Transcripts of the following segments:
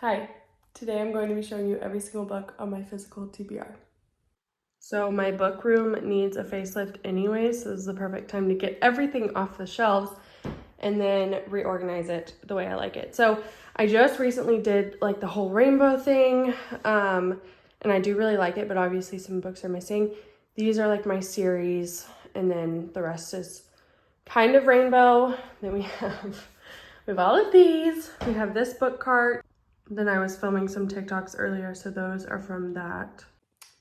Hi, today I'm going to be showing you every single book on my physical TBR. So my book room needs a facelift anyway, so this is the perfect time to get everything off the shelves and then reorganize it the way I like it. So I just recently did like the whole rainbow thing, and I do really like it, but obviously some books are missing. These are like my series, and then the rest is kind of rainbow. Then we have all of these. We have this book cart. Then I was filming some TikToks earlier, so those are from that.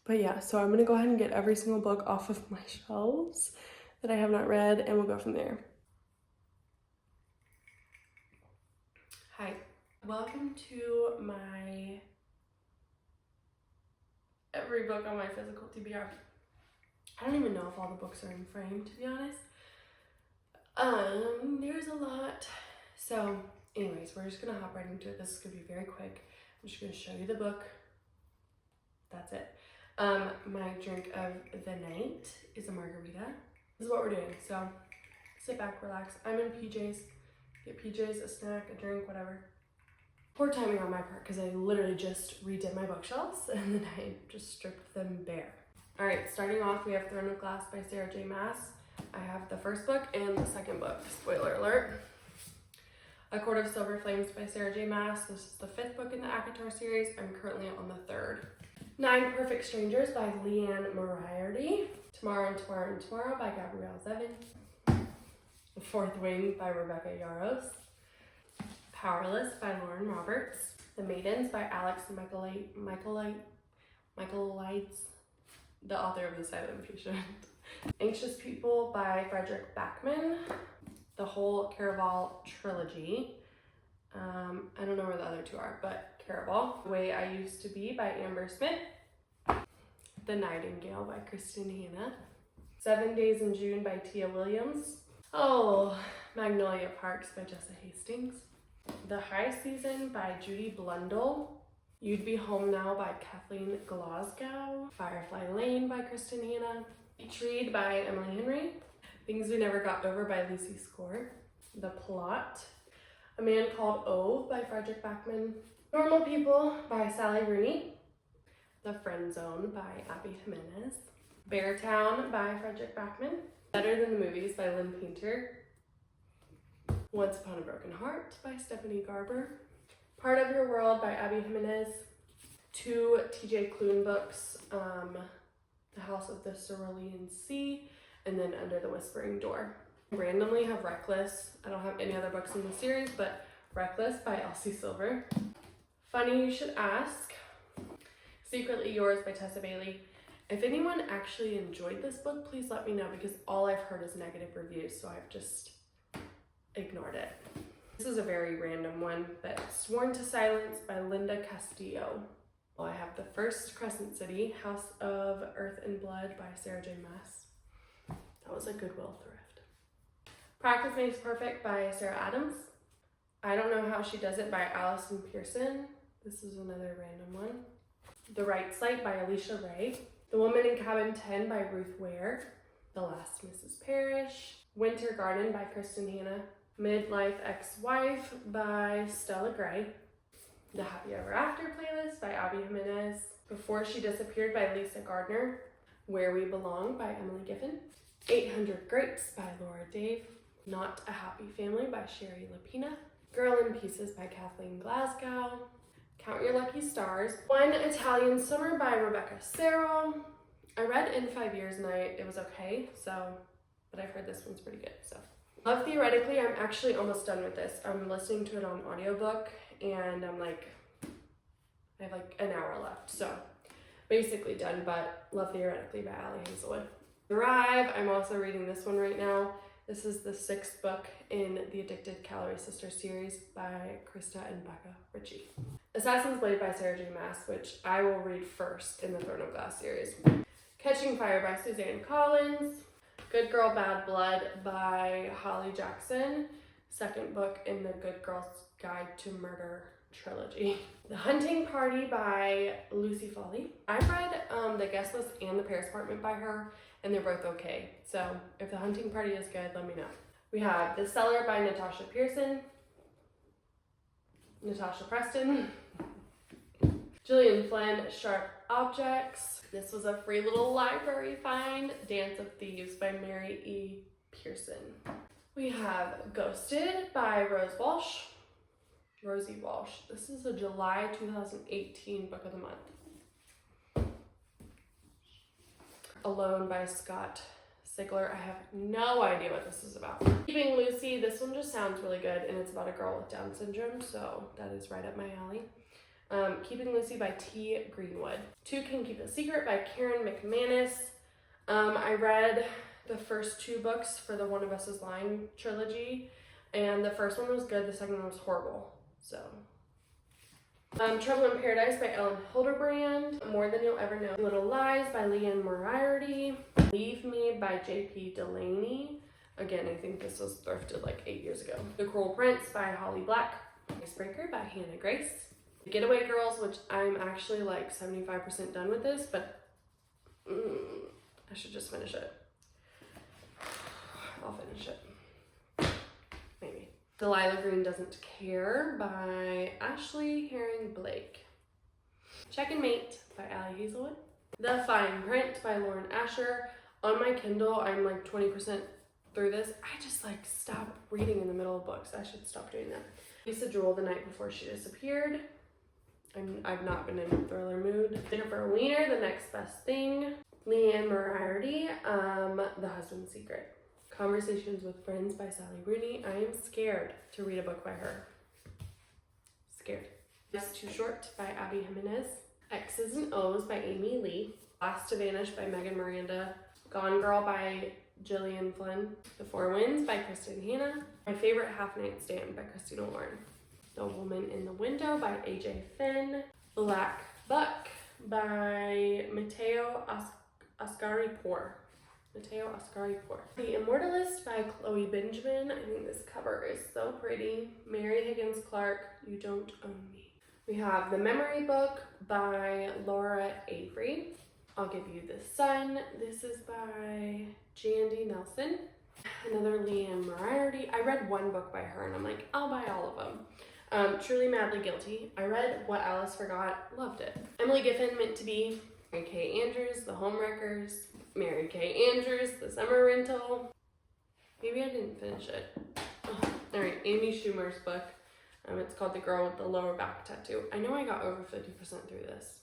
But yeah, so I'm gonna go ahead and get every single book off of my shelves that I have not read, and we'll go from there. Hi, welcome to my every book on my physical TBR. I don't even know if all the books are in frame, to be honest. There's a lot. So anyways, we're just gonna hop right into it. This is gonna be very quick. I'm just gonna show you the book. That's it. My drink of the night is a margarita. This is what we're doing. So sit back, relax. I'm in PJs. Get PJs, a snack, a drink, whatever. Poor timing on my part because I literally just redid my bookshelves and then I just stripped them bare. All right, starting off, we have Throne of Glass by Sarah J. Maas. I have the first book and the second book. Spoiler alert. A Court of Silver Flames by Sarah J. Maas. This is the fifth book in the ACOTAR series. I'm currently on the third. Nine Perfect Strangers by Leanne Moriarty. Tomorrow and Tomorrow and Tomorrow by Gabrielle Zevin. The Fourth Wing by Rebecca Yarros. Powerless by Lauren Roberts. The Maidens by Alex Michaelides, the author of The Silent Patient. Anxious People by Frederick Backman. The whole Caraval trilogy. I don't know where the other two are, but Caraval. The Way I Used to Be by Amber Smith. The Nightingale by Kristen Hanna. 7 Days in June by Tia Williams. Oh, Magnolia Parks by Jessa Hastings. The High Season by Judy Blundell. You'd Be Home Now by Kathleen Glasgow. Firefly Lane by Kristen Hanna. Each Read by Emily Henry. Things We Never Got Over by Lucy Score. The Plot. A Man Called O by Frederick Backman. Normal People by Sally Rooney. The Friend Zone by Abby Jimenez. Beartown by Frederick Backman. Better Than the Movies by Lynn Painter. Once Upon a Broken Heart by Stephanie Garber. Part of Your World by Abby Jimenez. Two TJ Klune books, The House of the Cerulean Sea, and then Under the Whispering Door. Randomly have Reckless. I don't have any other books in the series, but Reckless by Elsie Silver. Funny You Should Ask. Secretly Yours by Tessa Bailey. If anyone actually enjoyed this book, please let me know because all I've heard is negative reviews, so I've just ignored it. This is a very random one, but Sworn to Silence by Linda Castillo. Well, I have The First Crescent City, House of Earth and Blood by Sarah J. Maas. That was a Goodwill thrift. Practice Makes Perfect by Sarah Adams. I Don't Know How She Does It by Allison Pearson. This is another random one. The Right Site by Alicia Ray. The Woman in Cabin 10 by Ruth Ware. The Last Mrs. Parrish. Winter Garden by Kristen Hanna. Midlife Ex-Wife by Stella Gray. The Happy Ever After playlist by Abby Jimenez. Before She Disappeared by Lisa Gardner. Where We Belong by Emily Giffen. 800 Grapes by Laura Dave. Not a Happy Family by Sherry Lapina. Girl in Pieces by Kathleen Glasgow. Count Your Lucky Stars. One Italian Summer by Rebecca Serro. I read In 5 Years and it was okay, but I've heard this one's pretty good, so. Love Theoretically, I'm actually almost done with this. I'm listening to it on audiobook and I have like an hour left, so basically done, but Love Theoretically by Allie Hazelwood. Thrive, I'm also reading this one right now. This is the 6th book in the Addicted Calorie Sisters series by Krista and Becca Ritchie. Assassin's Blade by Sarah J. Maas, which I will read first in the Throne of Glass series. Catching Fire by Suzanne Collins. Good Girl, Bad Blood by Holly Jackson. 2nd book in the Good Girl's Guide to Murder trilogy. The Hunting Party by Lucy Foley. I've read The Guest List and The Paris Apartment by her, and they're both okay. So if The Hunting Party is good, let me know. We have The Cellar by Natasha Pearson. Natasha Preston. Gillian Flynn, Sharp Objects. This was a free little library find. Dance of Thieves by Mary E. Pearson. We have Ghosted by Rosie Walsh. This is a July 2018 book of the month. Alone by Scott Sigler. I have no idea what this is about. Keeping Lucy. This one just sounds really good, and it's about a girl with Down syndrome, so that is right up my alley. Keeping Lucy by T. Greenwood. Two Can Keep a Secret by Karen McManus. I read the first two books for the One of Us is Lying trilogy, and the first one was good, the second one was horrible. So, Trouble in Paradise by Ellen Hildebrand. More Than You'll Ever Know. Little Lies by Leanne Moriarty. Leave Me by J.P. Delaney. Again, I think this was thrifted like 8 years ago. The Cruel Prince by Holly Black. Icebreaker by Hannah Grace. Getaway Girls, which I'm actually like 75% done with this, but I should just finish it. I'll finish it. Maybe. Delilah Green Doesn't Care by Ashley Herring Blake. Check and Mate by Allie Hazelwood. The Fine Print by Lauren Asher. On my Kindle, I'm like 20% through this. I just like stop reading in the middle of books. I should stop doing that. Lisa Jewell, The Night Before She Disappeared. I've not been in a thriller mood. Jennifer Weiner, The Next Best Thing. Leanne Moriarty, The Husband's Secret. Conversations with Friends by Sally Rooney. I am scared to read a book by her. Scared. It's Too Short by Abby Jimenez. X's and O's by Amy Lee. Last to Vanish by Megan Miranda. Gone Girl by Gillian Flynn. The Four Winds by Kristen Hanna. My Favorite Half Night Stand by Christina Lauren. The Woman in the Window by AJ Finn. Black Buck by Matteo Ascari-Poor. The Immortalist by Chloe Benjamin. I think this cover is so pretty. Mary Higgins Clark, You Don't Own Me. We have The Memory Book by Laura Avery. I'll Give You the Sun. This is by Jandy Nelson. Another Leanne Moriarty. I read one book by her and I'm like, I'll buy all of them. Truly Madly Guilty. I read What Alice Forgot, loved it. Emily Giffen, Meant to Be. Mary Kay Andrews, The Homewreckers. Mary Kay Andrews, The Summer Rental. Maybe I didn't finish it. Oh, all right, Amy Schumer's book. It's called The Girl with the Lower Back Tattoo. I know I got over 50% through this.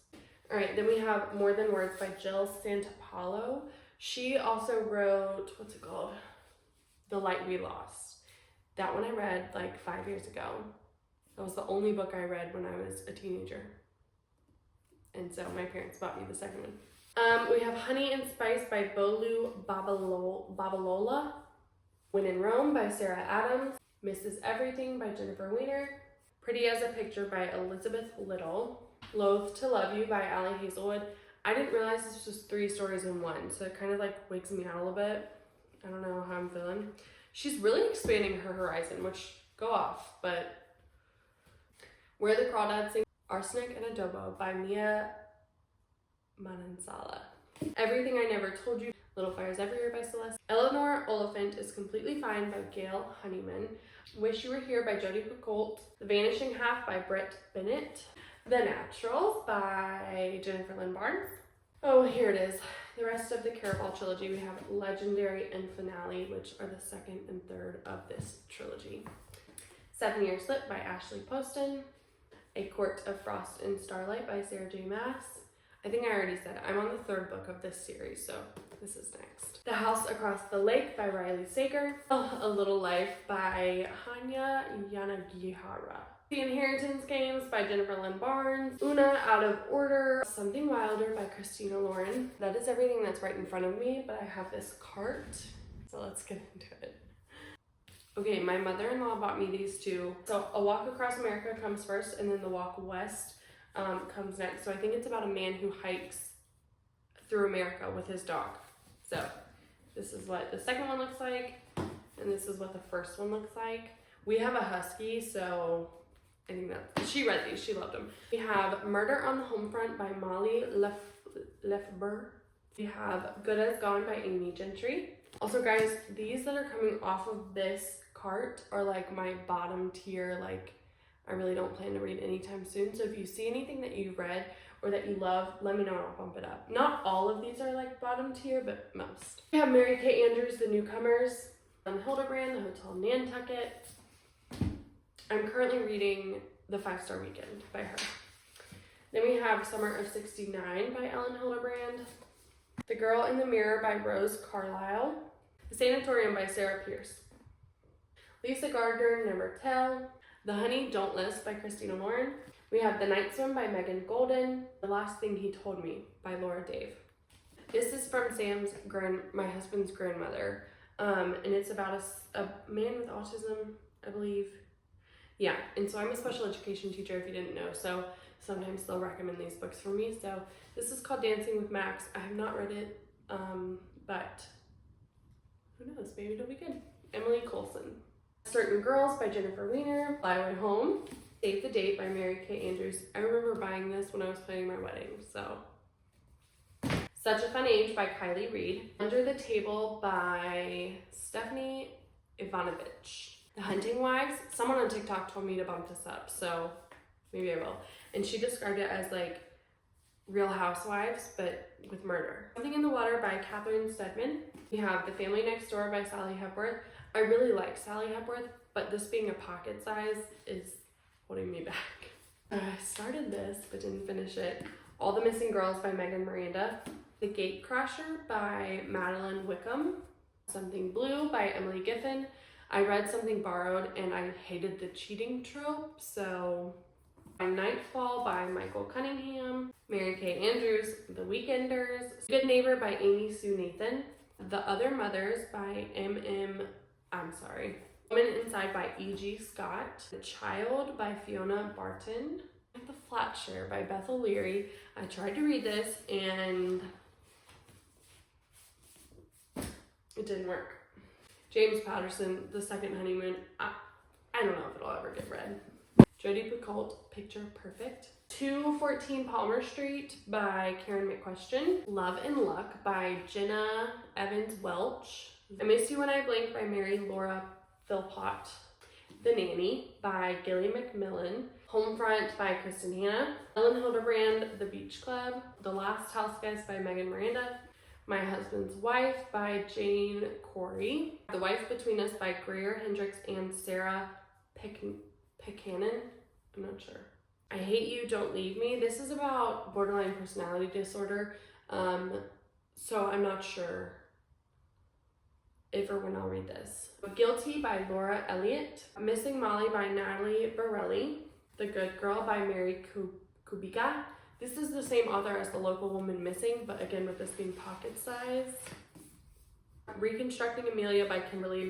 All right, then we have More Than Words by Jill Santapalo. She also wrote, what's it called? The Light We Lost. That one I read like 5 years ago. That was the only book I read when I was a teenager. And so my parents bought me the second one. We have Honey and Spice by Bolu Babalola. When in Rome by Sarah Adams. Mrs. Everything by Jennifer Weiner. Pretty as a Picture by Elizabeth Little. Loath to Love You by Allie Hazelwood. I didn't realize this was 3 stories in one, so it kind of like wigs me out a little bit. I don't know how I'm feeling. She's really expanding her horizon, which go off, but Where the Crawdads Sing. Arsenic and Adobo by Mia Manansala. Everything I Never Told You. Little Fires Everywhere by Celeste. Eleanor Oliphant is Completely Fine by Gail Honeyman. Wish You Were Here by Jodi Picoult. The Vanishing Half by Britt Bennett. The Naturals by Jennifer Lynn Barnes. Oh, here it is. The rest of the Caraval trilogy. We have Legendary and Finale, which are the second and third of this trilogy. 7 Year Slip by Ashley Poston. A Court of Frost and Starlight by Sarah J. Maas. I think I already said it. I'm on the 3rd book of this series, so this is next. The House Across the Lake by Riley Sager. A Little Life by Hanya Yanagihara. The Inheritance Games by Jennifer Lynn Barnes. Una Out of Order. Something Wilder by Christina Lauren. That is everything that's right in front of me, but I have this cart, so let's get into it. Okay, my mother-in-law bought me these two. So A Walk Across America comes first, and then The Walk West comes next. So I think it's about a man who hikes through America with his dog. So this is what the second one looks like, and this is what the first one looks like. We have a husky, so I think that she read these. She loved them. We have Murder on the Homefront by Molly Lefebvre. We have Good as Gone by Amy Gentry. Also, guys, these that are coming off of this cart are like my bottom tier. Like, I really don't plan to read anytime soon. So if you see anything that you've read or that you love, let me know and I'll bump it up. Not all of these are like bottom tier, but most. We have Mary Kay Andrews, The Newcomers, Hildebrand, The Hotel Nantucket. I'm currently reading The 5-Star Weekend by her. Then we have Summer of '69 by Ellen Hildebrand, The Girl in the Mirror by Rose Carlyle, The Sanatorium by Sarah Pierce, Lisa Gardner, Never Tell, The Honey Don't List by Christina Lauren. We have The Night Swim by Megan Golden, The Last Thing He Told Me by Laura Dave. This is from my husband's grandmother, and it's about a man with autism, I believe. Yeah, and so I'm a special education teacher if you didn't know, so sometimes they'll recommend these books for me. So this is called Dancing with Max. I have not read it, but who knows, maybe it'll be good. Emily Colson. Certain Girls by Jennifer Weiner. Fly Away Home. Save the Date by Mary Kay Andrews. I remember buying this when I was planning my wedding, so. Such a Fun Age by Kylie Reed. Under the Table by Stephanie Ivanovich. The Hunting Wives. Someone on TikTok told me to bump this up, so maybe I will. And she described it as like Real Housewives, but with murder. Something in the Water by Catherine Stedman. We have The Family Next Door by Sally Hepworth. I really like Sally Hepworth, but this being a pocket size is holding me back. I started this, but didn't finish it. All the Missing Girls by Megan Miranda. The Gatecrasher by Madeline Wickham. Something Blue by Emily Giffen. I read Something Borrowed and I hated the cheating trope, so Nightfall by Michael Cunningham. Mary Kay Andrews, The Weekenders. Good Neighbor by Amy Sue Nathan. The Other Mothers by Woman Inside by E.G. Scott. The Child by Fiona Barton. The Flat Share by Beth O'Leary. I tried to read this and it didn't work. James Patterson, The Second Honeymoon. I don't know if it'll ever get read. Jodi Picoult, Picture Perfect. 214 Palmer Street by Karen McQuestion. Love and Luck by Jenna Evans Welch. I Miss You When I Blink by Mary Laura Philpott. The Nanny by Gilly McMillan. Homefront by Kristen Hanna. Ellen Hildebrand, The Beach Club. The Last House Guest by Megan Miranda. My Husband's Wife by Jane Corey. The Wife Between Us by Greer Hendricks and Sarah Pickanen. I'm not sure. I Hate You, Don't Leave Me. This is about borderline personality disorder, so I'm not sure if or when I'll read this. Guilty by Laura Elliott. Missing Molly by Natalie Borelli. The Good Girl by Mary Kubica. This is the same author as The Local Woman Missing, but again with this being pocket size. Reconstructing Amelia by Kimberly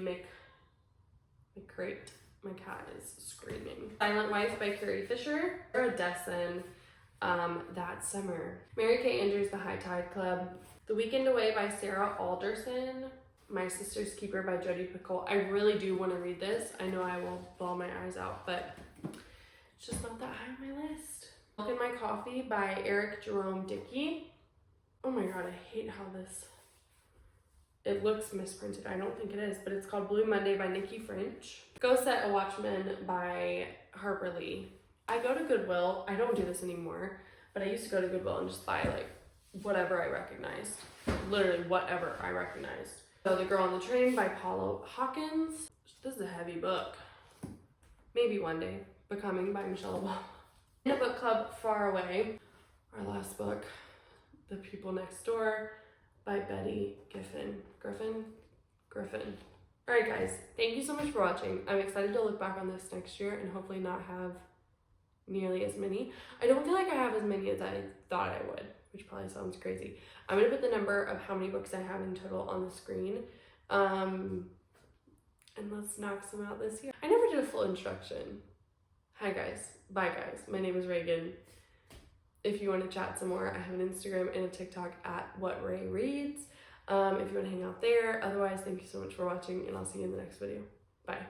McCrate. My cat is screaming. Silent Wife by Carrie Fisher. Sarah Dessen, That Summer. Mary Kay Andrews, The High Tide Club. The Weekend Away by Sarah Alderson. My Sister's Keeper by Jodi Picoult. I really do want to read this. I know I will bawl my eyes out, but it's just not that high on my list. Milk in My Coffee by Eric Jerome Dickey. Oh my god, I hate how it looks misprinted. I don't think it is, but it's called Blue Monday by Nikki French. Go Set a Watchman by Harper Lee. I go to Goodwill. I don't do this anymore, but I used to go to Goodwill and just buy like whatever I recognized. Literally whatever I recognized. So The Girl on the Train by Paula Hawkins. This is a heavy book. Maybe one day. Becoming by Michelle Obama. In a book club, Far Away. Our last book, The People Next Door by Betty Griffin. Alright guys, thank you so much for watching. I'm excited to look back on this next year and hopefully not have nearly as many. I don't feel like I have as many as I thought I would, which probably sounds crazy. I'm going to put the number of how many books I have in total on the screen. And let's knock some out this year. I never did a full introduction. Hi guys. Bye guys. My name is Reagan. If you want to chat some more, I have an Instagram and a TikTok at WhatRayReads. If you want to hang out there. Otherwise, thank you so much for watching and I'll see you in the next video. Bye.